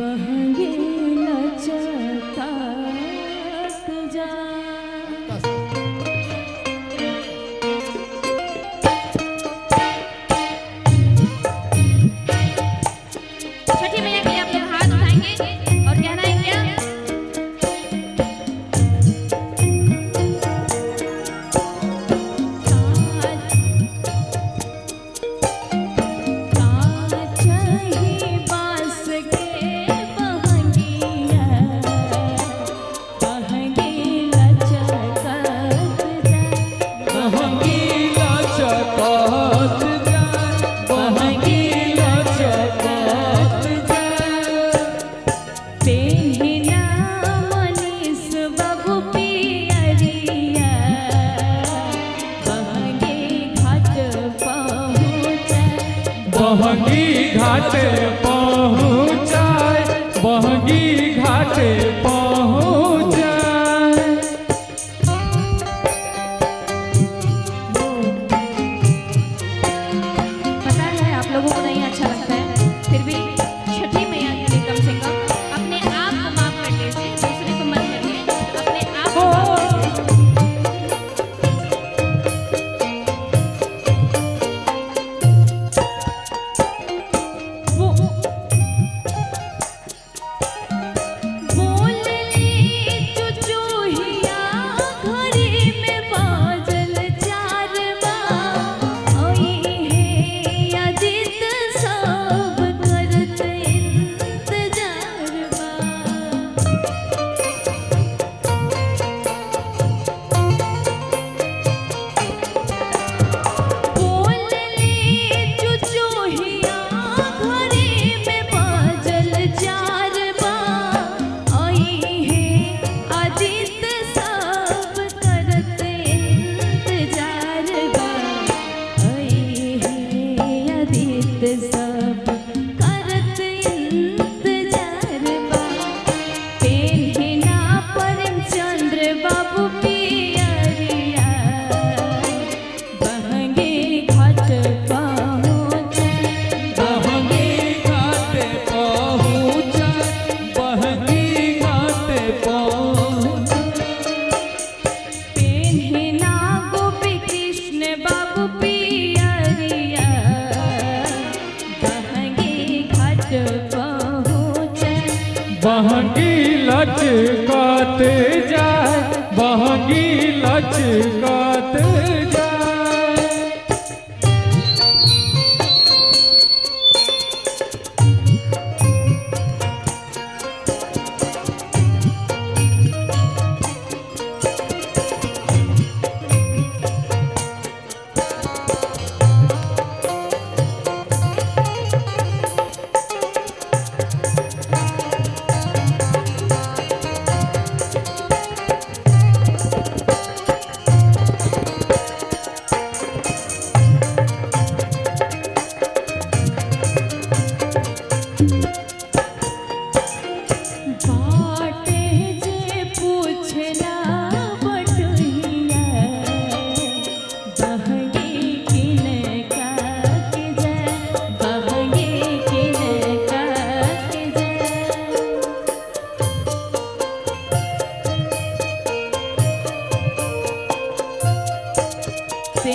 बहंगे लचकात जा। छठी मैया के लिए आप लोग हाथ उठाएंगे और कहना है क्या? बहंगी घाटे पहुँचाए, बहंगी घाटे पहुँचाए। पता है आप लोगों को नहीं अच्छा लगता है, फिर भी छठी मैया के लिए कम से कम अपने आप को माफ कर लीजिए, दूसरे को मत करिए, अपने आप को माफ कर बहंगी लचकाते जाए, बहंगी लचकाते जाए। से